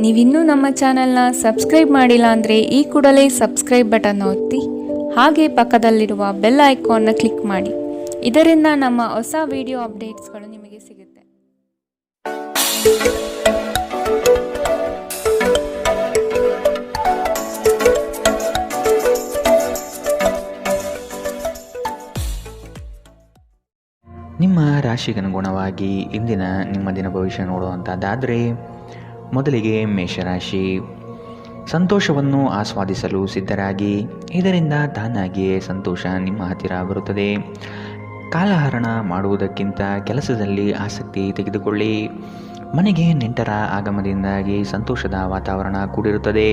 ನೀವಿನ್ನೂ ನಮ್ಮ ಚಾನೆಲ್ನ ಸಬ್ಸ್ಕ್ರೈಬ್ ಮಾಡಿಲ್ಲ ಅಂದರೆ ಈ ಕೂಡಲೇ ಸಬ್ಸ್ಕ್ರೈಬ್ ಬಟನ್ ಒತ್ತಿ ಹಾಗೆ ಪಕ್ಕದಲ್ಲಿರುವ ಬೆಲ್ ಐಕಾನ್ನ ಕ್ಲಿಕ್ ಮಾಡಿ. ಇದರಿಂದ ನಮ್ಮ ಹೊಸ ವಿಡಿಯೋ ಅಪ್ಡೇಟ್ಸ್ಗಳು ನಿಮಗೆ ಸಿಗುತ್ತೆ. ನಿಮ್ಮ ರಾಶಿಗನುಗುಣವಾಗಿ ಇಂದಿನ ನಿಮ್ಮ ದಿನ ಭವಿಷ್ಯ ನೋಡುವಂಥದ್ದಾದರೆ, ಮೊದಲಿಗೆ ಮೇಷರಾಶಿ. ಸಂತೋಷವನ್ನು ಆಸ್ವಾದಿಸಲು ಸಿದ್ಧರಾಗಿ, ಇದರಿಂದ ತಾನಾಗಿಯೇ ಸಂತೋಷ ನಿಮ್ಮ ಹತ್ತಿರ ಬರುತ್ತದೆ. ಕಾಲಹರಣ ಮಾಡುವುದಕ್ಕಿಂತ ಕೆಲಸದಲ್ಲಿ ಆಸಕ್ತಿ ತೆಗೆದುಕೊಳ್ಳಿ. ಮನೆಗೆ ನೆಂಟರ ಆಗಮನದಿಂದಾಗಿ ಸಂತೋಷದ ವಾತಾವರಣ ಕೂಡಿರುತ್ತದೆ.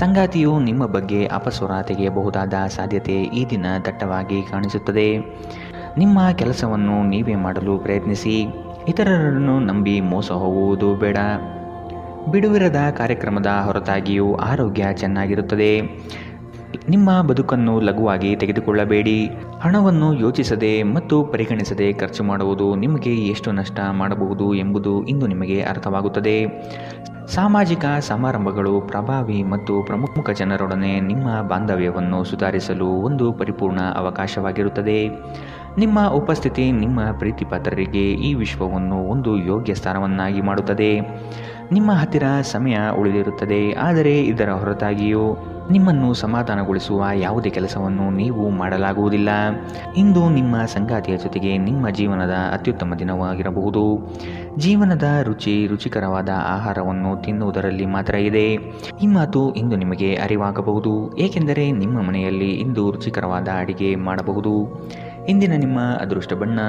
ಸಂಗಾತಿಯು ನಿಮ್ಮ ಬಗ್ಗೆ ಅಪಸ್ವರ ತೆಗೆಯಬಹುದಾದ ಸಾಧ್ಯತೆ ಈ ದಿನ ದಟ್ಟವಾಗಿ ಕಾಣಿಸುತ್ತದೆ. ನಿಮ್ಮ ಕೆಲಸವನ್ನು ನೀವೇ ಮಾಡಲು ಪ್ರಯತ್ನಿಸಿ. ಇತರರನ್ನು ನಂಬಿ ಮೋಸ ಹೋಗುವುದು ಬೇಡ. ಬಿಡುವಿರದ ಕಾರ್ಯಕ್ರಮದ ಹೊರತಾಗಿಯೂ ಆರೋಗ್ಯ ಚೆನ್ನಾಗಿರುತ್ತದೆ. ನಿಮ್ಮ ಬದುಕನ್ನು ಲಘುವಾಗಿ ತೆಗೆದುಕೊಳ್ಳಬೇಡಿ. ಹಣವನ್ನು ಯೋಚಿಸದೆ ಮತ್ತು ಪರಿಗಣಿಸದೆ ಖರ್ಚು ಮಾಡುವುದು ನಿಮಗೆ ಎಷ್ಟು ನಷ್ಟ ಮಾಡಬಹುದು ಎಂಬುದು ಇಂದು ನಿಮಗೆ ಅರ್ಥವಾಗುತ್ತದೆ. ಸಾಮಾಜಿಕ ಸಮಾರಂಭಗಳು ಪ್ರಭಾವಿ ಮತ್ತು ಪ್ರಮುಖ ಜನರೊಡನೆ ನಿಮ್ಮ ಬಾಂಧವ್ಯವನ್ನು ಸುಧಾರಿಸಲು ಒಂದು ಪರಿಪೂರ್ಣ ಅವಕಾಶವಾಗಿರುತ್ತದೆ. ನಿಮ್ಮ ಉಪಸ್ಥಿತಿ ನಿಮ್ಮ ಪ್ರೀತಿಪಾತ್ರರಿಗೆ ಈ ವಿಶ್ವವನ್ನು ಒಂದು ಯೋಗ್ಯ ಸ್ಥಾನವನ್ನಾಗಿ ಮಾಡುತ್ತದೆ. ನಿಮ್ಮ ಹತ್ತಿರ ಸಮಯ ಉಳಿದಿರುತ್ತದೆ, ಆದರೆ ಇದರ ಹೊರತಾಗಿಯೂ ನಿಮ್ಮನ್ನು ಸಮಾಧಾನಗೊಳಿಸುವ ಯಾವುದೇ ಕೆಲಸವನ್ನು ನೀವು ಮಾಡಲಾಗುವುದಿಲ್ಲ. ಇಂದು ನಿಮ್ಮ ಸಂಗಾತಿಯ ಜೊತೆಗೆ ನಿಮ್ಮ ಜೀವನದ ಅತ್ಯುತ್ತಮ ದಿನವಾಗಿರಬಹುದು. ಜೀವನದ ರುಚಿಕರವಾದ ಆಹಾರವನ್ನು ತಿನ್ನುವುದರಲ್ಲಿ ಮಾತ್ರ ಇದೆ. ಈ ಮಾತು ಇಂದು ನಿಮಗೆ ಅರಿವಾಗಬಹುದು, ಏಕೆಂದರೆ ನಿಮ್ಮ ಮನೆಯಲ್ಲಿ ಇಂದು ರುಚಿಕರವಾದ ಅಡಿಗೆ ಮಾಡಬಹುದು. ಇಂದಿನ ನಿಮ್ಮ ಅದೃಷ್ಟ ಬಣ್ಣ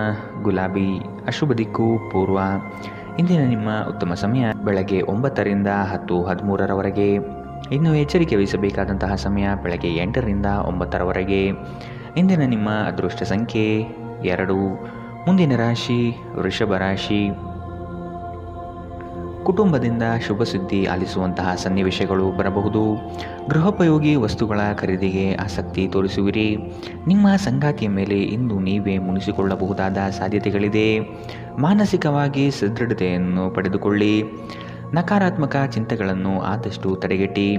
ಗುಲಾಬಿ. ಅಶುಭ ದಿಕ್ಕು ಪೂರ್ವ. ಇಂದಿನ ನಿಮ್ಮ ಉತ್ತಮ ಸಮಯ ಬೆಳಗ್ಗೆ 9ರಿಂದ 10:13ರವರೆಗೆ. ಇನ್ನು ಎಚ್ಚರಿಕೆ ವಹಿಸಬೇಕಾದಂತಹ ಸಮಯ ಬೆಳಗ್ಗೆ 8ರಿಂದ 9ರವರೆಗೆ. ಇಂದಿನ ನಿಮ್ಮ ಅದೃಷ್ಟ ಸಂಖ್ಯೆ 2. ಮುಂದಿನ ರಾಶಿ ವೃಷಭ ರಾಶಿ. ಕುಟುಂಬದಿಂದ ಶುಭ ಸುದ್ದಿ ಆಲಿಸುವಂತಹ ಸನ್ನಿವೇಶಗಳು ಬರಬಹುದು. ಗೃಹೋಪಯೋಗಿ ವಸ್ತುಗಳ ಖರೀದಿಗೆ ಆಸಕ್ತಿ ತೋರಿಸುವಿರಿ. ನಿಮ್ಮ ಸಂಗಾತಿಯ ಮೇಲೆ ಇಂದು ನೀವೇ ಮುನಿಸಿಕೊಳ್ಳಬಹುದಾದ ಸಾಧ್ಯತೆಗಳಿದೆ. ಮಾನಸಿಕವಾಗಿ ಸದೃಢತೆಯನ್ನು ಪಡೆದುಕೊಳ್ಳಿ. ನಕಾರಾತ್ಮಕ ಚಿಂತೆಗಳನ್ನು ಆದಷ್ಟು ತಡೆಗಟ್ಟಿ.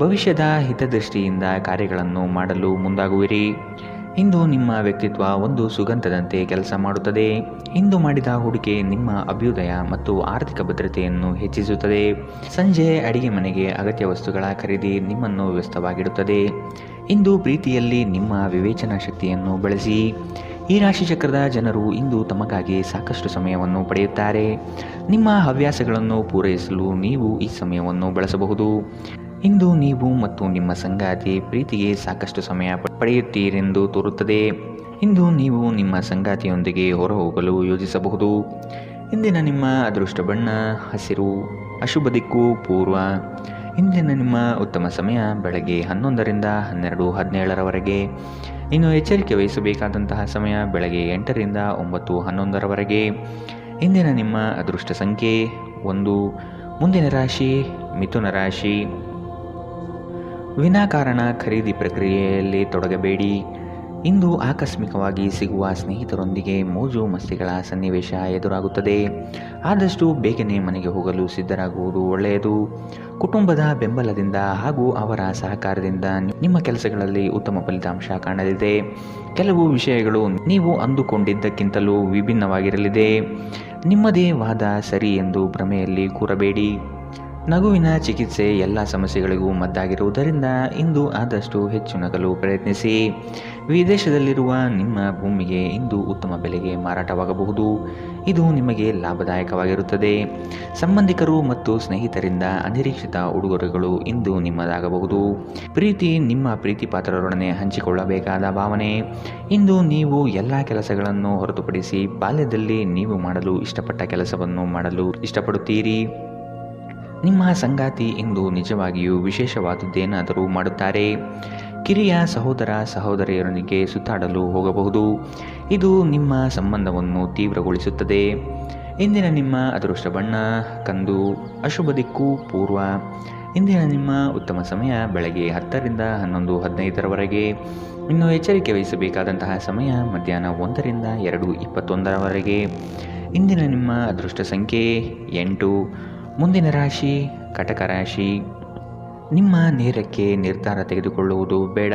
ಭವಿಷ್ಯದ ಹಿತದೃಷ್ಟಿಯಿಂದ ಕಾರ್ಯಗಳನ್ನು ಮಾಡಲು ಮುಂದಾಗುವಿರಿ. ಇಂದು ನಿಮ್ಮ ವ್ಯಕ್ತಿತ್ವ ಒಂದು ಸುಗಂಧದಂತೆ ಕೆಲಸ ಮಾಡುತ್ತದೆ. ಇಂದು ಮಾಡಿದ ಹೂಡಿಕೆ ನಿಮ್ಮ ಅಭ್ಯುದಯ ಮತ್ತು ಆರ್ಥಿಕ ಭದ್ರತೆಯನ್ನು ಹೆಚ್ಚಿಸುತ್ತದೆ. ಸಂಜೆ ಅಡಿಗೆ ಮನೆಗೆ ಅಗತ್ಯ ವಸ್ತುಗಳ ಖರೀದಿ ನಿಮ್ಮನ್ನು ವ್ಯಸ್ತವಾಗಿಡುತ್ತದೆ. ಇಂದು ಪ್ರೀತಿಯಲ್ಲಿ ನಿಮ್ಮ ವಿವೇಚನಾ ಶಕ್ತಿಯನ್ನು ಬಳಸಿ. ಈ ರಾಶಿಚಕ್ರದ ಜನರು ಇಂದು ತಮಗಾಗಿ ಸಾಕಷ್ಟು ಸಮಯವನ್ನು ಪಡೆಯುತ್ತಾರೆ. ನಿಮ್ಮ ಹವ್ಯಾಸಗಳನ್ನು ಪೂರೈಸಲು ನೀವು ಈ ಸಮಯವನ್ನು ಬಳಸಬಹುದು. ಇಂದು ನೀವು ಮತ್ತು ನಿಮ್ಮ ಸಂಗಾತಿ ಪ್ರೀತಿಗೆ ಸಾಕಷ್ಟು ಸಮಯ ಪಡೆಯುತ್ತೀರೆಂದು ತೋರುತ್ತದೆ. ಇಂದು ನೀವು ನಿಮ್ಮ ಸಂಗಾತಿಯೊಂದಿಗೆ ಹೊರಹೋಗಲು ಯೋಜಿಸಬಹುದು. ಇಂದಿನ ನಿಮ್ಮ ಅದೃಷ್ಟ ಬಣ್ಣ ಹಸಿರು. ಅಶುಭ ದಿಕ್ಕು ಪೂರ್ವ. ಇಂದಿನ ನಿಮ್ಮ ಉತ್ತಮ ಸಮಯ ಬೆಳಗ್ಗೆ 11ರಿಂದ 12:17ರವರೆಗೆ. ಇನ್ನು ಎಚ್ಚರಿಕೆ ವಹಿಸಬೇಕಾದಂತಹ ಸಮಯ ಬೆಳಗ್ಗೆ 8ರಿಂದ 9:11ರವರೆಗೆ. ಇಂದಿನ ನಿಮ್ಮ ಅದೃಷ್ಟ ಸಂಖ್ಯೆ 1. ಮುಂದಿನ ರಾಶಿ ಮಿಥುನ ರಾಶಿ. ವಿನಾಕಾರಣ ಖರೀದಿ ಪ್ರಕ್ರಿಯೆಯಲ್ಲಿ ತೊಡಗಬೇಡಿ. ಇಂದು ಆಕಸ್ಮಿಕವಾಗಿ ಸಿಗುವ ಸ್ನೇಹಿತರೊಂದಿಗೆ ಮೋಜು ಮಸ್ತಿಗಳ ಸನ್ನಿವೇಶ ಎದುರಾಗುತ್ತದೆ. ಆದಷ್ಟು ಬೇಗನೆ ಮನೆಗೆ ಹೋಗಲು ಸಿದ್ಧರಾಗುವುದು ಒಳ್ಳೆಯದು. ಕುಟುಂಬದ ಬೆಂಬಲದಿಂದ ಹಾಗೂ ಅವರ ಸಹಕಾರದಿಂದ ನಿಮ್ಮ ಕೆಲಸಗಳಲ್ಲಿ ಉತ್ತಮ ಫಲಿತಾಂಶ ಕಾಣಲಿದೆ. ಕೆಲವು ವಿಷಯಗಳು ನೀವು ಅಂದುಕೊಂಡಿದ್ದಕ್ಕಿಂತಲೂ ವಿಭಿನ್ನವಾಗಿರಲಿದೆ. ನಿಮ್ಮದೇ ವಾದ ಸರಿ ಎಂದು ಭ್ರಮೆಯಲ್ಲಿ ಕೂರಬೇಡಿ. ನಗುವಿನ ಚಿಕಿತ್ಸೆ ಎಲ್ಲ ಸಮಸ್ಯೆಗಳಿಗೂ ಮದ್ದಾಗಿರುವುದರಿಂದ ಇಂದು ಆದಷ್ಟು ಹೆಚ್ಚು ನಗಲು ಪ್ರಯತ್ನಿಸಿ. ವಿದೇಶದಲ್ಲಿರುವ ನಿಮ್ಮ ಭೂಮಿಗೆ ಇಂದು ಉತ್ತಮ ಬೆಲೆಗೆ ಮಾರಾಟವಾಗಬಹುದು. ಇದು ನಿಮಗೆ ಲಾಭದಾಯಕವಾಗಿರುತ್ತದೆ. ಸಂಬಂಧಿಕರು ಮತ್ತು ಸ್ನೇಹಿತರಿಂದ ಅನಿರೀಕ್ಷಿತ ಉಡುಗೊರೆಗಳು ಇಂದು ನಿಮ್ಮದಾಗಬಹುದು. ಪ್ರೀತಿ ನಿಮ್ಮ ಪ್ರೀತಿಪಾತ್ರರೊಡನೆ ಹಂಚಿಕೊಳ್ಳಬೇಕಾದ ಭಾವನೆ. ಇಂದು ನೀವು ಎಲ್ಲ ಕೆಲಸಗಳನ್ನು ಹೊರತುಪಡಿಸಿ ಬಾಲ್ಯದಲ್ಲಿ ನೀವು ಮಾಡಲು ಇಷ್ಟಪಟ್ಟ ಕೆಲಸವನ್ನು ಮಾಡಲು ಇಷ್ಟಪಡುತ್ತೀರಿ. ನಿಮ್ಮ ಸಂಗಾತಿ ಇಂದು ನಿಜವಾಗಿಯೂ ವಿಶೇಷವಾದುದೇನಾದರೂ ಮಾಡುತ್ತಾರೆ. ಕಿರಿಯ ಸಹೋದರ ಸಹೋದರಿಯರೊಂದಿಗೆ ಸುತ್ತಾಡಲು ಹೋಗಬಹುದು. ಇದು ನಿಮ್ಮ ಸಂಬಂಧವನ್ನು ತೀವ್ರಗೊಳಿಸುತ್ತದೆ. ಇಂದಿನ ನಿಮ್ಮ ಅದೃಷ್ಟ ಬಣ್ಣ ಕಂದು. ಅಶುಭ ದಿಕ್ಕು ಪೂರ್ವ. ಇಂದಿನ ನಿಮ್ಮ ಉತ್ತಮ ಸಮಯ ಬೆಳಗ್ಗೆ 10ರಿಂದ 11:15ರವರೆಗೆ. ಇನ್ನು ಎಚ್ಚರಿಕೆ ವಹಿಸಬೇಕಾದಂತಹ ಸಮಯ ಮಧ್ಯಾಹ್ನ 1ರಿಂದ 2:21ರವರೆಗೆ. ಇಂದಿನ ನಿಮ್ಮ ಅದೃಷ್ಟ ಸಂಖ್ಯೆ 8. ಮುಂದಿನ ರಾಶಿ ಕಟಕ ರಾಶಿ. ನಿಮ್ಮ ನೇರಕ್ಕೆ ನಿರ್ಧಾರ ತೆಗೆದುಕೊಳ್ಳುವುದು ಬೇಡ.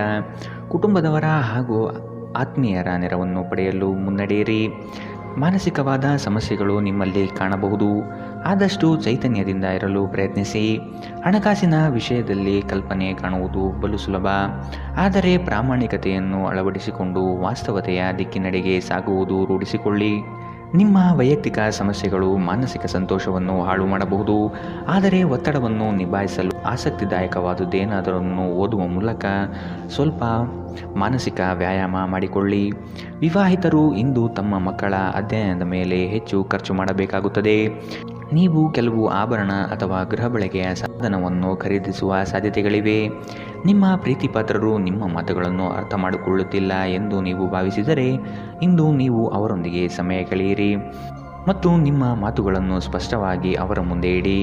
ಕುಟುಂಬದವರ ಹಾಗೂ ಆತ್ಮೀಯರ ನೆರವನ್ನು ಪಡೆಯಲು ಮುನ್ನಡೆಯಿರಿ. ಮಾನಸಿಕವಾದ ಸಮಸ್ಯೆಗಳು ನಿಮ್ಮಲ್ಲಿ ಕಾಣಬಹುದು. ಆದಷ್ಟು ಚೈತನ್ಯದಿಂದ ಇರಲು ಪ್ರಯತ್ನಿಸಿ. ಹಣಕಾಸಿನ ವಿಷಯದಲ್ಲಿ ಕಲ್ಪನೆ ಕಾಣುವುದು ಬಲು ಸುಲಭ. ಆದರೆ ಪ್ರಾಮಾಣಿಕತೆಯನ್ನು ಅಳವಡಿಸಿಕೊಂಡು ವಾಸ್ತವತೆಯ ದಿಕ್ಕಿನೆಡೆಗೆ ಸಾಗುವುದು ರೂಢಿಸಿಕೊಳ್ಳಿ. ನಿಮ್ಮ ವೈಯಕ್ತಿಕ ಸಮಸ್ಯೆಗಳು ಮಾನಸಿಕ ಸಂತೋಷವನ್ನು ಹಾಳು ಮಾಡಬಹುದು. ಆದರೆ ಒತ್ತಡವನ್ನು ನಿಭಾಯಿಸಲು ಆಸಕ್ತಿದಾಯಕವಾದುದೇನಾದರನ್ನು ಓದುವ ಮೂಲಕ ಸ್ವಲ್ಪ ಮಾನಸಿಕ ವ್ಯಾಯಾಮ ಮಾಡಿಕೊಳ್ಳಿ. ವಿವಾಹಿತರು ಇಂದು ತಮ್ಮ ಮಕ್ಕಳ ಅಧ್ಯಯನದ ಮೇಲೆ ಹೆಚ್ಚು ಖರ್ಚು ಮಾಡಬೇಕಾಗುತ್ತದೆ. ನೀವು ಕೆಲವು ಆಭರಣ ಅಥವಾ ಗೃಹ ಬಳಕೆಯ ಸಾಧನವನ್ನು ಖರೀದಿಸುವ ಸಾಧ್ಯತೆಗಳಿವೆ. ನಿಮ್ಮ ಪ್ರೀತಿಪಾತ್ರರು ನಿಮ್ಮ ಮಾತುಗಳನ್ನು ಅರ್ಥ ಮಾಡಿಕೊಳ್ಳುತ್ತಿಲ್ಲ ಎಂದು ನೀವು ಭಾವಿಸಿದರೆ ಇಂದು ನೀವು ಅವರೊಂದಿಗೆ ಸಮಯ ಕಳೆಯಿರಿ ಮತ್ತು ನಿಮ್ಮ ಮಾತುಗಳನ್ನು ಸ್ಪಷ್ಟವಾಗಿ ಅವರ ಮುಂದೆ ಇಡಿ.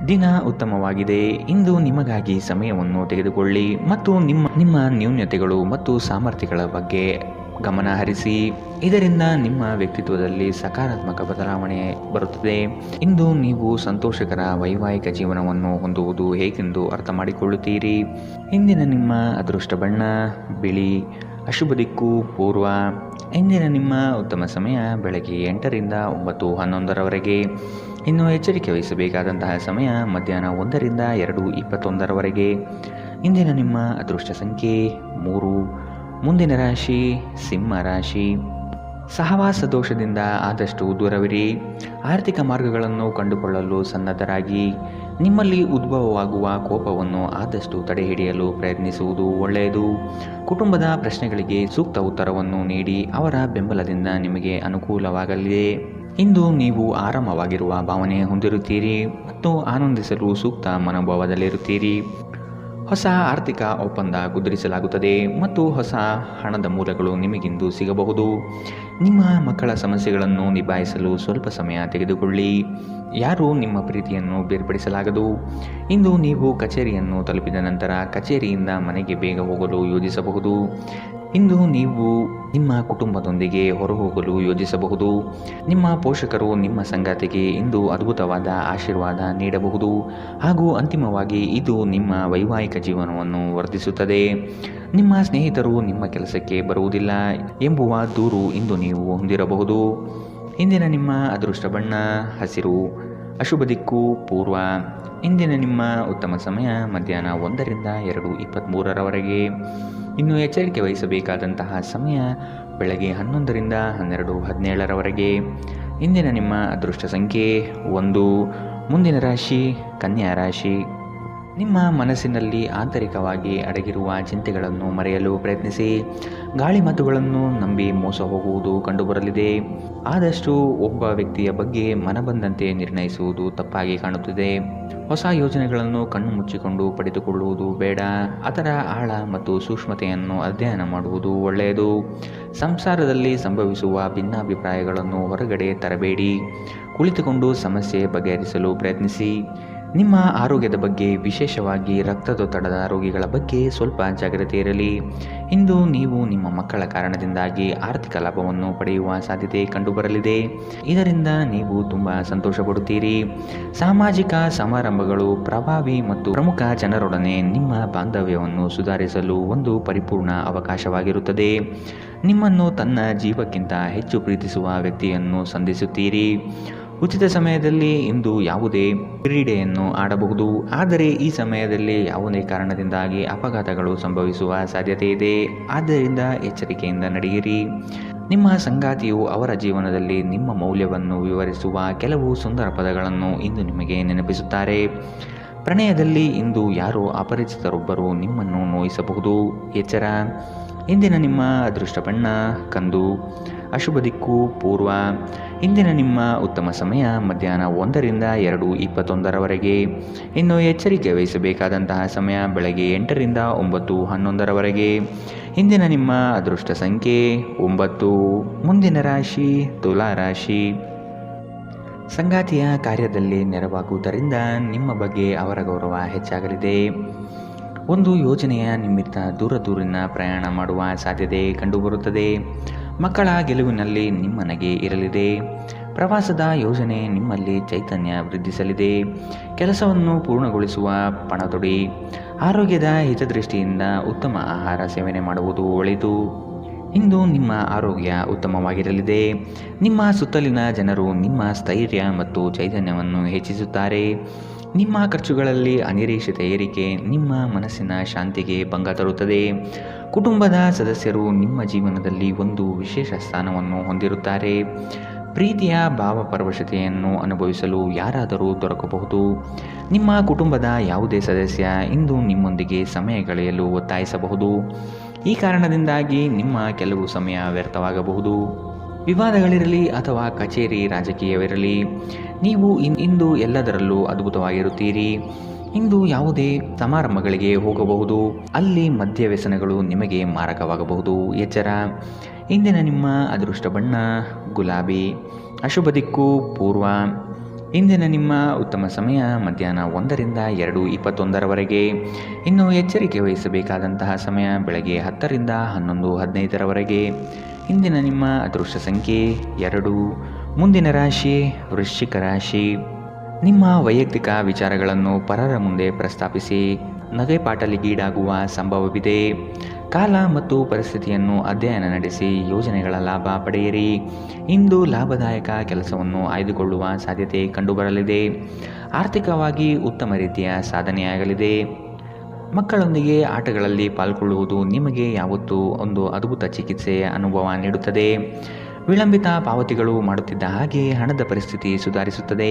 ದಿನ ಉತ್ತಮವಾಗಿದೆ. ಇಂದು ನಿಮಗಾಗಿ ಸಮಯವನ್ನು ತೆಗೆದುಕೊಳ್ಳಿ ಮತ್ತು ನಿಮ್ಮ ನ್ಯೂನತೆಗಳು ಮತ್ತು ಸಾಮರ್ಥ್ಯಗಳ ಬಗ್ಗೆ ಗಮನ ಹರಿಸಿ. ಇದರಿಂದ ನಿಮ್ಮ ವ್ಯಕ್ತಿತ್ವದಲ್ಲಿ ಸಕಾರಾತ್ಮಕ ಬದಲಾವಣೆ ಬರುತ್ತದೆ. ಇಂದು ನೀವು ಸಂತೋಷಕರ ವೈವಾಹಿಕ ಜೀವನವನ್ನು ಹೊಂದುವುದು ಹೇಗೆಂದು ಅರ್ಥ ಮಾಡಿಕೊಳ್ಳುತ್ತೀರಿ. ಇಂದಿನ ನಿಮ್ಮ ಅದೃಷ್ಟ ಬಣ್ಣ ಬಿಳಿ. ಅಶುಭ ದಿಕ್ಕು ಪೂರ್ವ. ಇಂದಿನ ನಿಮ್ಮ ಉತ್ತಮ ಸಮಯ ಬೆಳಗ್ಗೆ 8ರಿಂದ 9:11ರವರೆಗೆ. ಇನ್ನು ಎಚ್ಚರಿಕೆ ವಹಿಸಬೇಕಾದಂತಹ ಸಮಯ ಮಧ್ಯಾಹ್ನ 1ರಿಂದ 2:21ರವರೆಗೆ. ಇಂದಿನ ನಿಮ್ಮ ಅದೃಷ್ಟ ಸಂಖ್ಯೆ 3. ಮುಂದಿನ ರಾಶಿ ಸಿಂಹ ರಾಶಿ. ಸಹವಾಸ ದೋಷದಿಂದ ಆದಷ್ಟು ದೂರವಿರಿ. ಆರ್ಥಿಕ ಮಾರ್ಗಗಳನ್ನು ಕಂಡುಕೊಳ್ಳಲು ಸನ್ನದ್ಧರಾಗಿ. ನಿಮ್ಮಲ್ಲಿ ಉದ್ಭವವಾಗುವ ಕೋಪವನ್ನು ಆದಷ್ಟು ತಡೆಹಿಡಿಯಲು ಪ್ರಯತ್ನಿಸುವುದು ಒಳ್ಳೆಯದು. ಕುಟುಂಬದ ಪ್ರಶ್ನೆಗಳಿಗೆ ಸೂಕ್ತ ಉತ್ತರವನ್ನು ನೀಡಿ ಅವರ ಬೆಂಬಲದಿಂದ ನಿಮಗೆ ಅನುಕೂಲವಾಗಲಿದೆ. ಇಂದು ನೀವು ಆರಾಮವಾಗಿರುವ ಭಾವನೆ ಹೊಂದಿರುತ್ತೀರಿ ಮತ್ತು ಆನಂದಿಸಲು ಸೂಕ್ತ ಮನೋಭಾವದಲ್ಲಿರುತ್ತೀರಿ. ಹೊಸ ಆರ್ಥಿಕ ಒಪ್ಪಂದ ಕುದುರಿಸಲಾಗುತ್ತದೆ ಮತ್ತು ಹೊಸ ಹಣದ ಮೂಲಗಳು ನಿಮಗಿಂದು ಸಿಗಬಹುದು. ನಿಮ್ಮ ಮಕ್ಕಳ ಸಮಸ್ಯೆಗಳನ್ನು ನಿಭಾಯಿಸಲು ಸ್ವಲ್ಪ ಸಮಯ ತೆಗೆದುಕೊಳ್ಳಿ. ಯಾರೂ ನಿಮ್ಮ ಪ್ರೀತಿಯನ್ನು ಬೇರ್ಪಡಿಸಲಾಗದು. ಇಂದು ನೀವು ಕಚೇರಿಯನ್ನು ತಲುಪಿದ ನಂತರ ಕಚೇರಿಯಿಂದ ಮನೆಗೆ ಬೇಗ ಹೋಗಲು ಯೋಜಿಸಬಹುದು. ಇಂದು ನೀವು ನಿಮ್ಮ ಕುಟುಂಬದೊಂದಿಗೆ ಹೊರಹೋಗಲು ಯೋಜಿಸಬಹುದು. ನಿಮ್ಮ ಪೋಷಕರು ನಿಮ್ಮ ಸಂಗಾತಿಗೆ ಇಂದು ಅದ್ಭುತವಾದ ಆಶೀರ್ವಾದ ನೀಡಬಹುದು ಹಾಗೂ ಅಂತಿಮವಾಗಿ ಇದು ನಿಮ್ಮ ವೈವಾಹಿಕ ಜೀವನವನ್ನು ವರ್ಧಿಸುತ್ತದೆ. ನಿಮ್ಮ ಸ್ನೇಹಿತರು ನಿಮ್ಮ ಕೆಲಸಕ್ಕೆ ಬರುವುದಿಲ್ಲ ಎಂಬುವ ದೂರು ಇಂದು ನೀವು ಹೊಂದಿರಬಹುದು. ಇಂದಿನ ನಿಮ್ಮ ಅದೃಷ್ಟ ಬಣ್ಣ ಹಸಿರು. ಅಶುಭ ದಿಕ್ಕು ಪೂರ್ವ. ಇಂದಿನ ನಿಮ್ಮ ಉತ್ತಮ ಸಮಯ ಮಧ್ಯಾಹ್ನ 1ರಿಂದ 2:23ರವರೆಗೆ. ಇನ್ನು ಎಚ್ಚರಿಕೆ ವಹಿಸಬೇಕಾದಂತಹ ಸಮಯ ಬೆಳಗ್ಗೆ 11ರಿಂದ 12:17ರವರೆಗೆ. ಇಂದಿನ ನಿಮ್ಮ ಅದೃಷ್ಟ ಸಂಖ್ಯೆ 1. ಮುಂದಿನ ರಾಶಿ ಕನ್ಯಾ ರಾಶಿ. ನಿಮ್ಮ ಮನಸ್ಸಿನಲ್ಲಿ ಆಂತರಿಕವಾಗಿ ಅಡಗಿರುವ ಚಿಂತೆಗಳನ್ನು ಮರೆಯಲು ಪ್ರಯತ್ನಿಸಿ. ಗಾಳಿ ಮಾತುಗಳನ್ನು ನಂಬಿ ಮೋಸ ಹೋಗುವುದು ಕಂಡುಬರಲಿದೆ. ಆದಷ್ಟು ಒಬ್ಬ ವ್ಯಕ್ತಿಯ ಬಗ್ಗೆ ಮನಬಂದಂತೆ ನಿರ್ಣಯಿಸುವುದು ತಪ್ಪಾಗಿ ಕಾಣುತ್ತದೆ. ಹೊಸ ಯೋಜನೆಗಳನ್ನು ಕಣ್ಣು ಮುಚ್ಚಿಕೊಂಡು ಪಡೆದುಕೊಳ್ಳುವುದು ಬೇಡ. ಅದರ ಆಳ ಮತ್ತು ಸೂಕ್ಷ್ಮತೆಯನ್ನು ಅಧ್ಯಯನ ಮಾಡುವುದು ಒಳ್ಳೆಯದು. ಸಂಸಾರದಲ್ಲಿ ಸಂಭವಿಸುವ ಭಿನ್ನಾಭಿಪ್ರಾಯಗಳನ್ನು ಹೊರಗಡೆ ತರಬೇಡಿ. ಕುಳಿತುಕೊಂಡು ಸಮಸ್ಯೆ ಬಗೆಹರಿಸಲು ಪ್ರಯತ್ನಿಸಿ. ನಿಮ್ಮ ಆರೋಗ್ಯದ ಬಗ್ಗೆ, ವಿಶೇಷವಾಗಿ ರಕ್ತದೊತ್ತಡದ ರೋಗಿಗಳ ಬಗ್ಗೆ ಸ್ವಲ್ಪ ಜಾಗ್ರತೆ ಇರಲಿ. ಇಂದು ನೀವು ನಿಮ್ಮ ಮಕ್ಕಳ ಕಾರಣದಿಂದಾಗಿ ಆರ್ಥಿಕ ಲಾಭವನ್ನು ಪಡೆಯುವ ಸಾಧ್ಯತೆ ಕಂಡುಬರಲಿದೆ. ಇದರಿಂದ ನೀವು ತುಂಬ ಸಂತೋಷ ಪಡುತ್ತೀರಿ. ಸಾಮಾಜಿಕ ಸಮಾರಂಭಗಳು ಪ್ರಭಾವಿ ಮತ್ತು ಪ್ರಮುಖ ಜನರೊಡನೆ ನಿಮ್ಮ ಬಾಂಧವ್ಯವನ್ನು ಸುಧಾರಿಸಲು ಒಂದು ಪರಿಪೂರ್ಣ ಅವಕಾಶವಾಗಿರುತ್ತದೆ. ನಿಮ್ಮನ್ನು ತನ್ನ ಜೀವಕ್ಕಿಂತ ಹೆಚ್ಚು ಪ್ರೀತಿಸುವ ವ್ಯಕ್ತಿಯನ್ನು ಸಂಧಿಸುತ್ತೀರಿ. ಉಚಿತ ಸಮಯದಲ್ಲಿ ಇಂದು ಯಾವುದೇ ಕ್ರೀಡೆಯನ್ನು ಆಡಬಹುದು. ಆದರೆ ಈ ಸಮಯದಲ್ಲಿ ಯಾವುದೇ ಕಾರಣದಿಂದಾಗಿ ಅಪಘಾತಗಳು ಸಂಭವಿಸುವ ಸಾಧ್ಯತೆ ಇದೆ. ಆದ್ದರಿಂದ ಎಚ್ಚರಿಕೆಯಿಂದ ನಡೆಯಿರಿ. ನಿಮ್ಮ ಸಂಗಾತಿಯು ಅವರ ಜೀವನದಲ್ಲಿ ನಿಮ್ಮ ಮೌಲ್ಯವನ್ನು ವಿವರಿಸುವ ಕೆಲವು ಸುಂದರ ಪದಗಳನ್ನು ಇಂದು ನಿಮಗೆ ನೆನಪಿಸುತ್ತಾರೆ. ಪ್ರಣಯದಲ್ಲಿ ಇಂದು ಯಾರೋ ಅಪರಿಚಿತರೊಬ್ಬರು ನಿಮ್ಮನ್ನು ನೋಯಿಸಬಹುದು. ಎಚ್ಚರ. ಇಂದಿನ ನಿಮ್ಮ ಅದೃಷ್ಟ ಬಣ್ಣ ಕಂದು. ಅಶುಭ ದಿಕ್ಕು ಪೂರ್ವ. ಇಂದಿನ ನಿಮ್ಮ ಉತ್ತಮ ಸಮಯ ಮಧ್ಯಾಹ್ನ 1ರಿಂದ 2:21ರವರೆಗೆ. ಇನ್ನು ಎಚ್ಚರಿಕೆ ವಹಿಸಬೇಕಾದಂತಹ ಸಮಯ ಬೆಳಗ್ಗೆ 8ರಿಂದ 9:11ರವರೆಗೆ. ಇಂದಿನ ನಿಮ್ಮ ಅದೃಷ್ಟ ಸಂಖ್ಯೆ 9. ಮುಂದಿನ ರಾಶಿ ತುಲಾ ರಾಶಿ. ಸಂಗಾತಿಯ ಕಾರ್ಯದಲ್ಲಿ ನೆರವಾಗುವುದರಿಂದ ನಿಮ್ಮ ಬಗ್ಗೆ ಅವರ ಗೌರವ ಹೆಚ್ಚಾಗಲಿದೆ. ಒಂದು ಯೋಜನೆಯ ನಿಮಿತ್ತ ದೂರಿನ ಪ್ರಯಾಣ ಮಾಡುವ ಸಾಧ್ಯತೆ ಕಂಡುಬರುತ್ತದೆ. ಮಕ್ಕಳ ಗೆಲುವಿನಲ್ಲಿ ನಿಮ್ಮ ನಗೆ ಇರಲಿದೆ. ಪ್ರವಾಸದ ಯೋಜನೆ ನಿಮ್ಮಲ್ಲಿ ಚೈತನ್ಯ ವೃದ್ಧಿಸಲಿದೆ. ಕೆಲಸವನ್ನು ಪೂರ್ಣಗೊಳಿಸುವ ಪಣತೊಡಿ. ಆರೋಗ್ಯದ ಹಿತದೃಷ್ಟಿಯಿಂದ ಉತ್ತಮ ಆಹಾರ ಸೇವನೆ ಮಾಡುವುದು ಒಳಿತು. ಇಂದು ನಿಮ್ಮ ಆರೋಗ್ಯ ಉತ್ತಮವಾಗಿರಲಿದೆ. ನಿಮ್ಮ ಸುತ್ತಲಿನ ಜನರು ನಿಮ್ಮ ಸ್ಥೈರ್ಯ ಮತ್ತು ಚೈತನ್ಯವನ್ನು ಹೆಚ್ಚಿಸುತ್ತಾರೆ. ನಿಮ್ಮ ಖರ್ಚುಗಳಲ್ಲಿ ಅನಿರೀಕ್ಷಿತ ಏರಿಕೆ ನಿಮ್ಮ ಮನಸ್ಸಿನ ಶಾಂತಿಗೆ ಭಂಗ ತರುತ್ತದೆ. ಕುಟುಂಬದ ಸದಸ್ಯರು ನಿಮ್ಮ ಜೀವನದಲ್ಲಿ ಒಂದು ವಿಶೇಷ ಸ್ಥಾನವನ್ನು ಹೊಂದಿರುತ್ತಾರೆ. ಪ್ರೀತಿಯ ಭಾವಪರವಶತೆಯನ್ನು ಅನುಭವಿಸಲು ಯಾರಾದರೂ ದೊರಕಬಹುದು. ನಿಮ್ಮ ಕುಟುಂಬದ ಯಾವುದೇ ಸದಸ್ಯ ಇಂದು ನಿಮ್ಮೊಂದಿಗೆ ಸಮಯ ಕಳೆಯಲು ಒತ್ತಾಯಿಸಬಹುದು. ಈ ಕಾರಣದಿಂದಾಗಿ ನಿಮ್ಮ ಕೆಲವು ಸಮಯ ವ್ಯರ್ಥವಾಗಬಹುದು. ವಿವಾದಗಳಿರಲಿ ಅಥವಾ ಕಚೇರಿ ರಾಜಕೀಯವಿರಲಿ, ನೀವು ಇಂದು ಎಲ್ಲದರಲ್ಲೂ ಅದ್ಭುತವಾಗಿರುತ್ತೀರಿ. ಇಂದು ಯಾವುದೇ ಸಮಾರಂಭಗಳಿಗೆ ಹೋಗಬಹುದು. ಅಲ್ಲಿ ಮದ್ಯ ವ್ಯಸನಗಳು ನಿಮಗೆ ಮಾರಕವಾಗಬಹುದು. ಎಚ್ಚರ. ಇಂದಿನ ನಿಮ್ಮ ಅದೃಷ್ಟ ಬಣ್ಣ ಗುಲಾಬಿ. ಅಶುಭ ದಿಕ್ಕು ಪೂರ್ವ. ಇಂದಿನ ನಿಮ್ಮ ಉತ್ತಮ ಸಮಯ ಮಧ್ಯಾಹ್ನ 1ರಿಂದ 2:21 ಇನ್ನು ಎಚ್ಚರಿಕೆ ವಹಿಸಬೇಕಾದಂತಹ ಸಮಯ ಬೆಳಗ್ಗೆ 10ರಿಂದ 11:15 ಇಂದಿನ ನಿಮ್ಮ ಅದೃಷ್ಟ ಸಂಖ್ಯೆ 2. ಮುಂದಿನ ರಾಶಿ ವೃಶ್ಚಿಕ ರಾಶಿ. ನಿಮ್ಮ ವೈಯಕ್ತಿಕ ವಿಚಾರಗಳನ್ನು ಪರರ ಮುಂದೆ ಪ್ರಸ್ತಾಪಿಸಿ ನಗೆಪಾಟಲಿಗೀಡಾಗುವ ಸಂಭವವಿದೆ. ಕಾಲ ಮತ್ತು ಪರಿಸ್ಥಿತಿಯನ್ನು ಅಧ್ಯಯನ ನಡೆಸಿ ಯೋಜನೆಗಳ ಲಾಭ ಪಡೆಯಿರಿ. ಇಂದು ಲಾಭದಾಯಕ ಕೆಲಸವನ್ನು ಆಯ್ದುಕೊಳ್ಳುವ ಸಾಧ್ಯತೆ ಕಂಡುಬರಲಿದೆ. ಆರ್ಥಿಕವಾಗಿ ಉತ್ತಮ ರೀತಿಯ ಸಾಧನೆಯಾಗಲಿದೆ. ಮಕ್ಕಳೊಂದಿಗೆ ಆಟಗಳಲ್ಲಿ ಪಾಲ್ಗೊಳ್ಳುವುದು ನಿಮಗೆ ಯಾವತ್ತೂ ಒಂದು ಅದ್ಭುತ ಚಿಕಿತ್ಸೆಯ ಅನುಭವ ನೀಡುತ್ತದೆ. ವಿಳಂಬಿತ ಪಾವತಿಗಳು ಮಾಡುತ್ತಿದ್ದ ಹಾಗೆ ಹಣದ ಪರಿಸ್ಥಿತಿ ಸುಧಾರಿಸುತ್ತದೆ.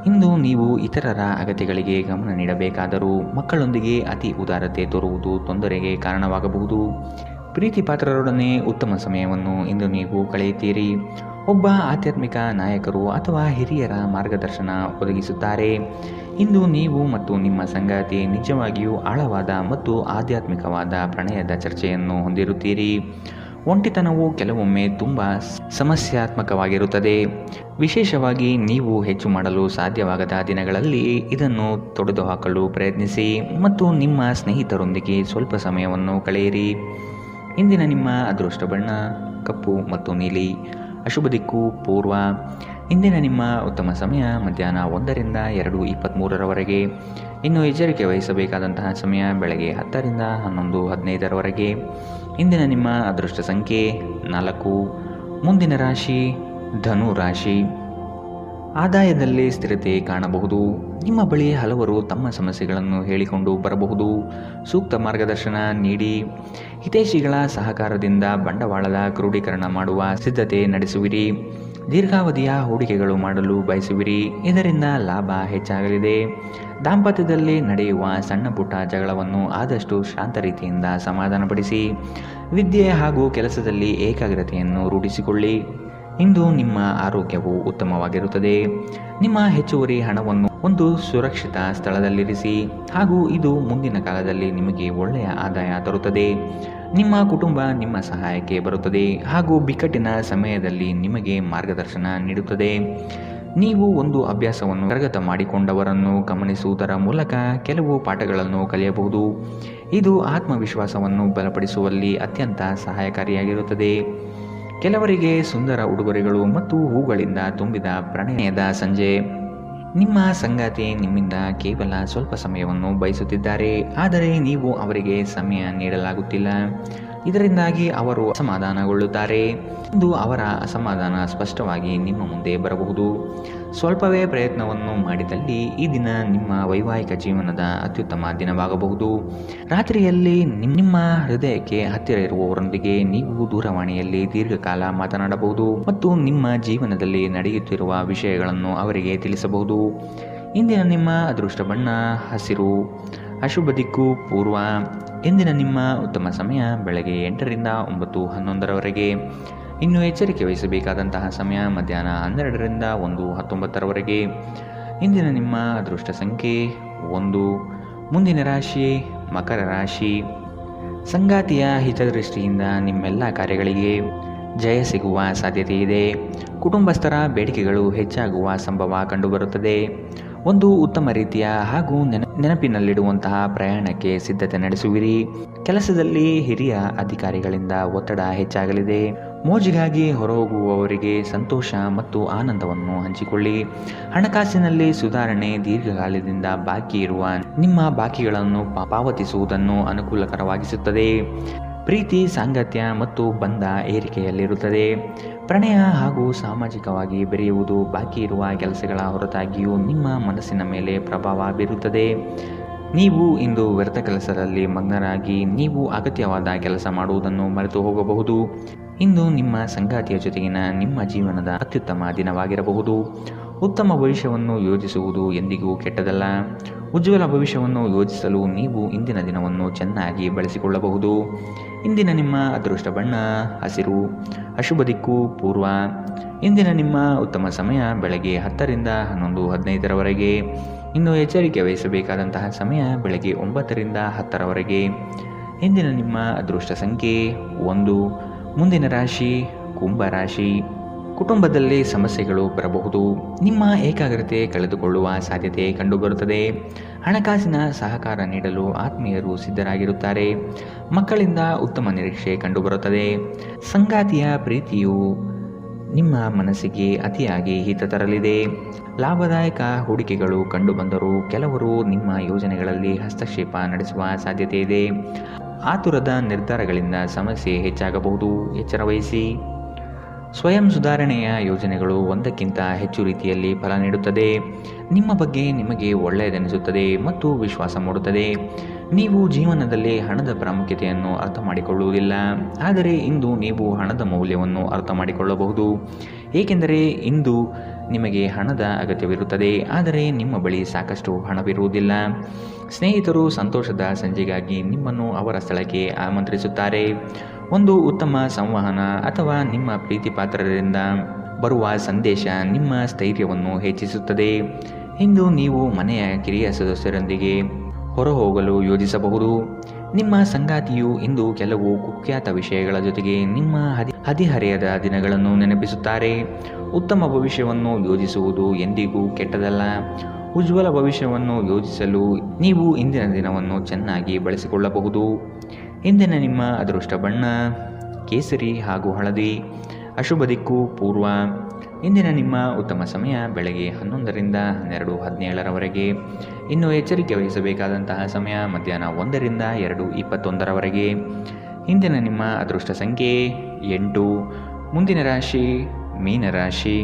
ಇಂದು ನೀವು ಇತರರ ಅಗತ್ಯಗಳಿಗೆ ಗಮನ ನೀಡಬೇಕಾದರೂ ಮಕ್ಕಳೊಂದಿಗೆ ಅತಿ ಉದಾರತೆ ತೋರುವುದು ತೊಂದರೆಗೆ ಕಾರಣವಾಗಬಹುದು. ಪ್ರೀತಿ ಪಾತ್ರರೊಡನೆ ಉತ್ತಮ ಸಮಯವನ್ನು ಇಂದು ನೀವು ಕಳೆಯುತ್ತೀರಿ. ಒಬ್ಬ ಆಧ್ಯಾತ್ಮಿಕ ನಾಯಕರು ಅಥವಾ ಹಿರಿಯರ ಮಾರ್ಗದರ್ಶನ ಒದಗಿಸುತ್ತಾರೆ. ಇಂದು ನೀವು ಮತ್ತು ನಿಮ್ಮ ಸಂಗಾತಿ ನಿಜವಾಗಿಯೂ ಆಳವಾದ ಮತ್ತು ಆಧ್ಯಾತ್ಮಿಕವಾದ ಪ್ರಣಯದ ಚರ್ಚೆಯನ್ನು ಹೊಂದಿರುತ್ತೀರಿ. ಒಂಟಿತನವು ಕೆಲವೊಮ್ಮೆ ತುಂಬ ಸಮಸ್ಯಾತ್ಮಕವಾಗಿರುತ್ತದೆ. ವಿಶೇಷವಾಗಿ ನೀವು ಹೆಚ್ಚು ಮಾಡಲು ಸಾಧ್ಯವಾಗದ ದಿನಗಳಲ್ಲಿ ಇದನ್ನು ತೊಡೆದುಹಾಕಲು ಪ್ರಯತ್ನಿಸಿ ಮತ್ತು ನಿಮ್ಮ ಸ್ನೇಹಿತರೊಂದಿಗೆ ಸ್ವಲ್ಪ ಸಮಯವನ್ನು ಕಳೆಯಿರಿ. ಇಂದಿನ ನಿಮ್ಮ ಅದೃಷ್ಟ ಬಣ್ಣ ಕಪ್ಪು ಮತ್ತು ನೀಲಿ. ಅಶುಭ ದಿಕ್ಕು ಪೂರ್ವ. ಇಂದಿನ ನಿಮ್ಮ ಉತ್ತಮ ಸಮಯ ಮಧ್ಯಾಹ್ನ 1ರಿಂದ 2:23 ಇನ್ನು ಎಚ್ಚರಿಕೆ ವಹಿಸಬೇಕಾದಂತಹ ಸಮಯ ಬೆಳಗ್ಗೆ 10ರಿಂದ 11:15 ಇಂದಿನ ನಿಮ್ಮ ಅದೃಷ್ಟ ಸಂಖ್ಯೆ 4. ಮುಂದಿನ ರಾಶಿ ಧನು ರಾಶಿ. ಆದಾಯದಲ್ಲಿ ಸ್ಥಿರತೆ ಕಾಣಬಹುದು. ನಿಮ್ಮ ಬಳಿ ಹಲವರು ತಮ್ಮ ಸಮಸ್ಯೆಗಳನ್ನು ಹೇಳಿಕೊಂಡು ಬರಬಹುದು. ಸೂಕ್ತ ಮಾರ್ಗದರ್ಶನ ನೀಡಿ. ಹಿತೈಷಿಗಳ ಸಹಕಾರದಿಂದ ಬಂಡವಾಳದ ಕ್ರೋಢೀಕರಣ ಮಾಡುವ ಸಿದ್ಧತೆ ನಡೆಸುವಿರಿ. ದೀರ್ಘಾವಧಿಯ ಹೂಡಿಕೆಗಳು ಮಾಡಲು ಬಯಸುವಿರಿ. ಇದರಿಂದ ಲಾಭ ಹೆಚ್ಚಾಗಲಿದೆ. ದಾಂಪತ್ಯದಲ್ಲಿ ನಡೆಯುವ ಸಣ್ಣ ಪುಟ್ಟ ಜಗಳವನ್ನು ಆದಷ್ಟು ಶಾಂತ ರೀತಿಯಿಂದ ಸಮಾಧಾನಪಡಿಸಿ. ವಿದ್ಯೆ ಹಾಗೂ ಕೆಲಸದಲ್ಲಿ ಏಕಾಗ್ರತೆಯನ್ನು ರೂಢಿಸಿಕೊಳ್ಳಿ. ಇಂದು ನಿಮ್ಮ ಆರೋಗ್ಯವು ಉತ್ತಮವಾಗಿರುತ್ತದೆ. ನಿಮ್ಮ ಹೆಚ್ಚುವರಿ ಹಣವನ್ನು ಒಂದು ಸುರಕ್ಷಿತ ಸ್ಥಳದಲ್ಲಿರಿಸಿ ಹಾಗೂ ಇದು ಮುಂದಿನ ಕಾಲದಲ್ಲಿ ನಿಮಗೆ ಒಳ್ಳೆಯ ಆದಾಯ ತರುತ್ತದೆ. ನಿಮ್ಮ ಕುಟುಂಬ ನಿಮ್ಮ ಸಹಾಯಕ್ಕೆ ಬರುತ್ತದೆ ಹಾಗೂ ಬಿಕ್ಕಟ್ಟಿನ ಸಮಯದಲ್ಲಿ ನಿಮಗೆ ಮಾರ್ಗದರ್ಶನ ನೀಡುತ್ತದೆ. ನೀವು ಒಂದು ಅಭ್ಯಾಸವನ್ನು ಕರಗತ ಮಾಡಿಕೊಂಡವರನ್ನು ಗಮನಿಸುವುದರ ಮೂಲಕ ಕೆಲವು ಪಾಠಗಳನ್ನು ಕಲಿಯಬಹುದು. ಇದು ಆತ್ಮವಿಶ್ವಾಸವನ್ನು ಬಲಪಡಿಸುವಲ್ಲಿ ಅತ್ಯಂತ ಸಹಾಯಕಾರಿಯಾಗಿರುತ್ತದೆ. ಕೆಲವರಿಗೆ ಸುಂದರ ಉಡುಗೊರೆಗಳು ಮತ್ತು ಹೂಗಳಿಂದ ತುಂಬಿದ ಪ್ರಣಯದ ಸಂಜೆ. ನಿಮ್ಮ ಸಂಗಾತಿ ನಿಮ್ಮಿಂದ ಕೇವಲ ಸ್ವಲ್ಪ ಸಮಯವನ್ನು ಬಯಸುತ್ತಿದ್ದಾರೆ, ಆದರೆ ನೀವು ಅವರಿಗೆ ಸಮಯ ನೀಡಲಾಗುತ್ತಿಲ್ಲ. ಇದರಿಂದಾಗಿ ಅವರು ಅಸಮಾಧಾನಗೊಳ್ಳುತ್ತಾರೆ. ಇಂದು ಅವರ ಅಸಮಾಧಾನ ಸ್ಪಷ್ಟವಾಗಿ ನಿಮ್ಮ ಮುಂದೆ ಬರಬಹುದು. ಸ್ವಲ್ಪವೇ ಪ್ರಯತ್ನವನ್ನು ಮಾಡಿದಲ್ಲಿ ಈ ದಿನ ನಿಮ್ಮ ವೈವಾಹಿಕ ಜೀವನದ ಅತ್ಯುತ್ತಮ ದಿನವಾಗಬಹುದು. ರಾತ್ರಿಯಲ್ಲಿ ನಿಮ್ಮ ಹೃದಯಕ್ಕೆ ಹತ್ತಿರ ಇರುವವರೊಂದಿಗೆ ನೀವು ದೂರವಾಣಿಯಲ್ಲಿ ದೀರ್ಘಕಾಲ ಮಾತನಾಡಬಹುದು ಮತ್ತು ನಿಮ್ಮ ಜೀವನದಲ್ಲಿ ನಡೆಯುತ್ತಿರುವ ವಿಷಯಗಳನ್ನು ಅವರಿಗೆ ತಿಳಿಸಬಹುದು. ಇಂದಿನ ನಿಮ್ಮ ಅದೃಷ್ಟ ಬಣ್ಣ ಹಸಿರು. ಅಶುಭ ದಿಕ್ಕು ಪೂರ್ವ. ಇಂದಿನ ನಿಮ್ಮ ಉತ್ತಮ ಸಮಯ ಬೆಳಗ್ಗೆ 8ರಿಂದ 9:11 ಇನ್ನು ಎಚ್ಚರಿಕೆ ವಹಿಸಬೇಕಾದಂತಹ ಸಮಯ ಮಧ್ಯಾಹ್ನ 12ರಿಂದ 1:19 ಇಂದಿನ ನಿಮ್ಮ ಅದೃಷ್ಟ ಸಂಖ್ಯೆ 1. ಮುಂದಿನ ರಾಶಿ ಮಕರ ರಾಶಿ. ಸಂಗಾತಿಯ ಹಿತದೃಷ್ಟಿಯಿಂದ ನಿಮ್ಮೆಲ್ಲ ಕಾರ್ಯಗಳಿಗೆ ಜಯ ಸಿಗುವ ಸಾಧ್ಯತೆ ಇದೆ. ಕುಟುಂಬಸ್ಥರ ಬೇಡಿಕೆಗಳು ಹೆಚ್ಚಾಗುವ ಸಂಭವ ಕಂಡುಬರುತ್ತದೆ. ಒಂದು ಉತ್ತಮ ರೀತಿಯ ಹಾಗೂ ನೆನಪಿನಲ್ಲಿಡುವಂತಹ ಪ್ರಯಾಣಕ್ಕೆ ಸಿದ್ಧತೆ ನಡೆಸುವಿರಿ. ಕೆಲಸದಲ್ಲಿ ಹಿರಿಯ ಅಧಿಕಾರಿಗಳಿಂದ ಒತ್ತಡ ಹೆಚ್ಚಾಗಲಿದೆ. ಮೋಜಿಗಾಗಿ ಹೊರಹೋಗುವವರಿಗೆ ಸಂತೋಷ ಮತ್ತು ಆನಂದವನ್ನು ಹಂಚಿಕೊಳ್ಳಿ. ಹಣಕಾಸಿನಲ್ಲಿ ಸುಧಾರಣೆ, ದೀರ್ಘಕಾಲದಿಂದ ಬಾಕಿ ಇರುವ ನಿಮ್ಮ ಬಾಕಿಗಳನ್ನು ಪಾವತಿಸುವುದನ್ನು ಅನುಕೂಲಕರವಾಗಿಸುತ್ತದೆ. ಪ್ರೀತಿ, ಸಾಂಗತ್ಯ ಮತ್ತು ಬಂಧ ಏರಿಕೆಯಲ್ಲಿರುತ್ತದೆ. ಪ್ರಣಯ ಹಾಗೂ ಸಾಮಾಜಿಕವಾಗಿ ಬೆರೆಯುವುದು ಬಾಕಿ ಇರುವ ಕೆಲಸಗಳ ಹೊರತಾಗಿಯೂ ನಿಮ್ಮ ಮನಸ್ಸಿನ ಮೇಲೆ ಪ್ರಭಾವ ಬೀರುತ್ತದೆ. ನೀವು ಇಂದು ವ್ಯರ್ಥ ಕೆಲಸದಲ್ಲಿ ಮಗ್ನರಾಗಿ ನೀವು ಅಗತ್ಯವಾದ ಕೆಲಸ ಮಾಡುವುದನ್ನು ಮರೆತು ಹೋಗಬಹುದು. ಇಂದು ನಿಮ್ಮ ಸಂಗಾತಿಯ ಜೊತೆಗಿನ ನಿಮ್ಮ ಜೀವನದ ಅತ್ಯುತ್ತಮ ದಿನವಾಗಿರಬಹುದು. ಉತ್ತಮ ಭವಿಷ್ಯವನ್ನು ಯೋಜಿಸುವುದು ಎಂದಿಗೂ ಕೆಟ್ಟದಲ್ಲ. ಉಜ್ವಲ ಭವಿಷ್ಯವನ್ನು ಯೋಜಿಸಲು ನೀವು ಇಂದಿನ ದಿನವನ್ನು ಚೆನ್ನಾಗಿ ಬಳಸಿಕೊಳ್ಳಬಹುದು. ಇಂದಿನ ನಿಮ್ಮ ಅದೃಷ್ಟ ಬಣ್ಣ ಹಸಿರು, ಅಶುಭ ದಿಕ್ಕು ಪೂರ್ವ. ಇಂದಿನ ನಿಮ್ಮ ಉತ್ತಮ ಸಮಯ ಬೆಳಗ್ಗೆ 10 ರಿಂದ 11:15 ಇನ್ನು ಎಚ್ಚರಿಕೆ ವಹಿಸಬೇಕಾದಂತಹ ಸಮಯ ಬೆಳಗ್ಗೆ 9 ರಿಂದ 10 ಇಂದಿನ ನಿಮ್ಮ ಅದೃಷ್ಟ ಸಂಖ್ಯೆ 1. ಮುಂದಿನ ರಾಶಿ ಕುಂಭ ರಾಶಿ. ಕುಟುಂಬದಲ್ಲಿ ಸಮಸ್ಯೆಗಳು ಬರಬಹುದು. ನಿಮ್ಮ ಏಕಾಗ್ರತೆ ಕಳೆದುಕೊಳ್ಳುವ ಸಾಧ್ಯತೆ ಕಂಡುಬರುತ್ತದೆ. ಹಣಕಾಸಿನ ಸಹಕಾರ ನೀಡಲು ಆತ್ಮೀಯರು ಸಿದ್ಧರಾಗಿರುತ್ತಾರೆ. ಮಕ್ಕಳಿಂದ ಉತ್ತಮ ನಿರೀಕ್ಷೆ ಕಂಡುಬರುತ್ತದೆ. ಸಂಗಾತಿಯ ಪ್ರೀತಿಯು ನಿಮ್ಮ ಮನಸ್ಸಿಗೆ ಅತಿಯಾಗಿ ಹಿತ ತರಲಿದೆ. ಲಾಭದಾಯಕ ಹೂಡಿಕೆಗಳು ಕಂಡುಬಂದರೂ ಕೆಲವರು ನಿಮ್ಮ ಯೋಜನೆಗಳಲ್ಲಿ ಹಸ್ತಕ್ಷೇಪ ನಡೆಸುವ ಸಾಧ್ಯತೆ ಇದೆ. ಆತುರದ ನಿರ್ಧಾರಗಳಿಂದ ಸಮಸ್ಯೆ ಹೆಚ್ಚಾಗಬಹುದು. ಎಚ್ಚರ ವಹಿಸಿ. ಸ್ವಯಂ ಸುಧಾರಣೆಯ ಯೋಜನೆಗಳು ಒಂದಕ್ಕಿಂತ ಹೆಚ್ಚು ರೀತಿಯಲ್ಲಿ ಫಲ ನೀಡುತ್ತದೆ. ನಿಮ್ಮ ಬಗ್ಗೆ ನಿಮಗೆ ಒಳ್ಳೆಯದೆನಿಸುತ್ತದೆ ಮತ್ತು ವಿಶ್ವಾಸ ಮೂಡುತ್ತದೆ. ನೀವು ಜೀವನದಲ್ಲಿ ಹಣದ ಪ್ರಾಮುಖ್ಯತೆಯನ್ನು ಅರ್ಥ ಮಾಡಿಕೊಳ್ಳುವುದಿಲ್ಲ, ಆದರೆ ಇಂದು ನೀವು ಹಣದ ಮೌಲ್ಯವನ್ನು ಅರ್ಥ ಮಾಡಿಕೊಳ್ಳಬಹುದು. ಏಕೆಂದರೆ ಇಂದು ನಿಮಗೆ ಹಣದ ಅಗತ್ಯವಿರುತ್ತದೆ, ಆದರೆ ನಿಮ್ಮ ಬಳಿ ಸಾಕಷ್ಟು ಹಣವಿರುವುದಿಲ್ಲ. ಸ್ನೇಹಿತರು ಸಂತೋಷದ ಸಂಜೆಗಾಗಿ ನಿಮ್ಮನ್ನು ಅವರ ಸ್ಥಳಕ್ಕೆ ಆಮಂತ್ರಿಸುತ್ತಾರೆ. ಒಂದು ಉತ್ತಮ ಸಂವಹನ ಅಥವಾ ನಿಮ್ಮ ಪ್ರೀತಿಪಾತ್ರರಿಂದ ಬರುವ ಸಂದೇಶ ನಿಮ್ಮ ಸ್ಥೈರ್ಯವನ್ನು ಹೆಚ್ಚಿಸುತ್ತದೆ. ಇಂದು ನೀವು ಮನೆಯ ಕಿರಿಯ ಸದಸ್ಯರೊಂದಿಗೆ ಹೊರಹೋಗಲು ಯೋಜಿಸಬಹುದು. ನಿಮ್ಮ ಸಂಗಾತಿಯು ಇಂದು ಕೆಲವು ಕುಖ್ಯಾತ ವಿಷಯಗಳ ಜೊತೆಗೆ ನಿಮ್ಮ ಹದಿಹರೆಯದ ದಿನಗಳನ್ನು ನೆನಪಿಸುತ್ತಾರೆ. ಉತ್ತಮ ಭವಿಷ್ಯವನ್ನು ಯೋಜಿಸುವುದು ಎಂದಿಗೂ ಕೆಟ್ಟದಲ್ಲ. ಉಜ್ವಲ ಭವಿಷ್ಯವನ್ನು ಯೋಜಿಸಲು ನೀವು ಇಂದಿನ ದಿನವನ್ನು ಚೆನ್ನಾಗಿ ಬಳಸಿಕೊಳ್ಳಬಹುದು. ಇಂದಿನ ನಿಮ್ಮ ಅದೃಷ್ಟ ಬಣ್ಣ ಕೇಸರಿ ಹಾಗೂ ಹಳದಿ, ಅಶುಭ ದಿಕ್ಕು ಪೂರ್ವ. ಇಂದಿನ ನಿಮ್ಮ ಉತ್ತಮ ಸಮಯ ಬೆಳಗ್ಗೆ 11 ರಿಂದ 12:17 ಇನ್ನು ಎಚ್ಚರಿಕೆ ವಹಿಸಬೇಕಾದಂತಹ ಸಮಯ ಮಧ್ಯಾಹ್ನ 1 ರಿಂದ 2:21 ಇಂದಿನ ನಿಮ್ಮ ಅದೃಷ್ಟ ಸಂಖ್ಯೆ 8. ಮುಂದಿನ ರಾಶಿ ಮೀನರಾಶಿ.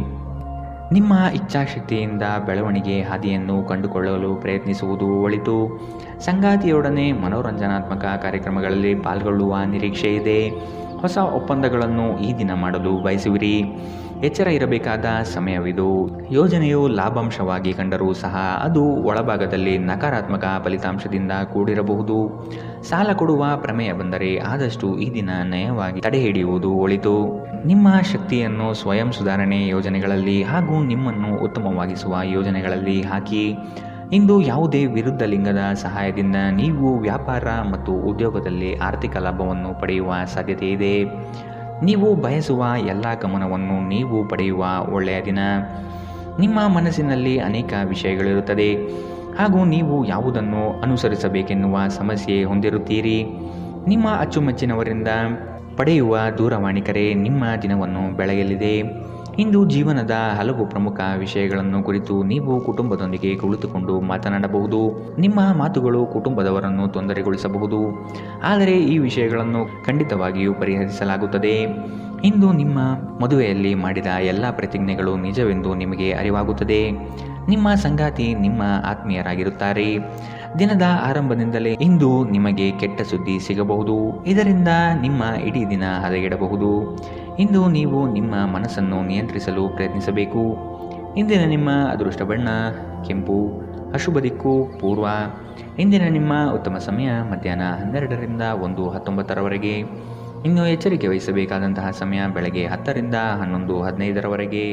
ನಿಮ್ಮ ಇಚ್ಛಾಶಕ್ತಿಯಿಂದ ಬೆಳವಣಿಗೆ ಹಾದಿಯನ್ನು ಕಂಡುಕೊಳ್ಳಲು ಪ್ರಯತ್ನಿಸುವುದು ಒಳಿತು. ಸಂಗಾತಿಯೊಡನೆ ಮನೋರಂಜನಾತ್ಮಕ ಕಾರ್ಯಕ್ರಮಗಳಲ್ಲಿ ಪಾಲ್ಗೊಳ್ಳುವ ನಿರೀಕ್ಷೆ ಇದೆ. ಹೊಸ ಒಪ್ಪಂದಗಳನ್ನು ಈ ದಿನ ಮಾಡಲು ಬಯಸುವಿರಿ. ಎಚ್ಚರ ಇರಬೇಕಾದ ಸಮಯವಿದು. ಯೋಜನೆಯು ಲಾಭಾಂಶವಾಗಿ ಕಂಡರೂ ಸಹ ಅದು ಒಳಭಾಗದಲ್ಲಿ ನಕಾರಾತ್ಮಕ ಫಲಿತಾಂಶದಿಂದ ಕೂಡಿರಬಹುದು. ಸಾಲ ಕೊಡುವ ಪ್ರಮೇಯ ಬಂದರೆ ಆದಷ್ಟು ಈ ದಿನ ನಯವಾಗಿ ತಡೆಹಿಡಿಯುವುದು ಒಳಿತು. ನಿಮ್ಮ ಶಕ್ತಿಯನ್ನು ಸ್ವಯಂ ಸುಧಾರಣೆ ಯೋಜನೆಗಳಲ್ಲಿ ಹಾಗೂ ನಿಮ್ಮನ್ನು ಉತ್ತಮವಾಗಿಸುವ ಯೋಜನೆಗಳಲ್ಲಿ ಹಾಕಿ. ಇಂದು ಯಾವುದೇ ವಿರುದ್ಧ ಲಿಂಗದ ಸಹಾಯದಿಂದ ನೀವು ವ್ಯಾಪಾರ ಮತ್ತು ಉದ್ಯೋಗದಲ್ಲಿ ಆರ್ಥಿಕ ಲಾಭವನ್ನು ಪಡೆಯುವ ಸಾಧ್ಯತೆ ಇದೆ. ನೀವು ಬಯಸುವ ಎಲ್ಲ ಗಮನವನ್ನು ನೀವು ಪಡೆಯುವ ಒಳ್ಳೆಯ ದಿನ. ನಿಮ್ಮ ಮನಸ್ಸಿನಲ್ಲಿ ಅನೇಕ ವಿಷಯಗಳಿರುತ್ತದೆ ಹಾಗೂ ನೀವು ಯಾವುದನ್ನು ಅನುಸರಿಸಬೇಕೆನ್ನುವ ಸಮಸ್ಯೆ ಹೊಂದಿರುತ್ತೀರಿ. ನಿಮ್ಮ ಅಚ್ಚುಮೆಚ್ಚಿನವರಿಂದ ಪಡೆಯುವ ದೂರವಾಣಿ ಕರೆ ನಿಮ್ಮ ದಿನವನ್ನು ಬೆಳಗಲಿದೆ. ಇಂದು ಜೀವನದ ಹಲವು ಪ್ರಮುಖ ವಿಷಯಗಳನ್ನು ಕುರಿತು ನೀವು ಕುಟುಂಬದೊಂದಿಗೆ ಕುಳಿತುಕೊಂಡು ಮಾತನಾಡಬಹುದು. ನಿಮ್ಮ ಮಾತುಗಳು ಕುಟುಂಬದವರನ್ನು ತೊಂದರೆಗೊಳಿಸಬಹುದು, ಆದರೆ ಈ ವಿಷಯಗಳನ್ನು ಖಂಡಿತವಾಗಿಯೂ ಪರಿಹರಿಸಲಾಗುತ್ತದೆ. ಇಂದು ನಿಮ್ಮ ಮದುವೆಯಲ್ಲಿ ಮಾಡಿದ ಎಲ್ಲ ಪ್ರತಿಜ್ಞೆಗಳು ನಿಜವೆಂದು ನಿಮಗೆ ಅರಿವಾಗುತ್ತದೆ. ನಿಮ್ಮ ಸಂಗಾತಿ ನಿಮ್ಮ ಆತ್ಮೀಯರಾಗಿರುತ್ತಾರೆ. ದಿನದ ಆರಂಭದಿಂದಲೇ ಇಂದು ನಿಮಗೆ ಕೆಟ್ಟ ಸುದ್ದಿ ಸಿಗಬಹುದು. ಇದರಿಂದ ನಿಮ್ಮ ಇಡೀ ದಿನ ಹದಗೆಡಬಹುದು. ಇಂದು ನೀವು ನಿಮ್ಮ ಮನಸ್ಸನ್ನು ನಿಯಂತ್ರಿಸಲು ಪ್ರಯತ್ನಿಸಬೇಕು. ಇಂದಿನ ನಿಮ್ಮ ಅದೃಷ್ಟ ಬಣ್ಣ ಕೆಂಪು, ಅಶುಭ ದಿಕ್ಕು ಪೂರ್ವ. ಇಂದಿನ ನಿಮ್ಮ ಉತ್ತಮ ಸಮಯ ಮಧ್ಯಾಹ್ನ 12 ರಿಂದ 1:19 ಇನ್ನು ಎಚ್ಚರಿಕೆ ವಹಿಸಬೇಕಾದಂತಹ ಸಮಯ ಬೆಳಗ್ಗೆ 10 ರಿಂದ 11:15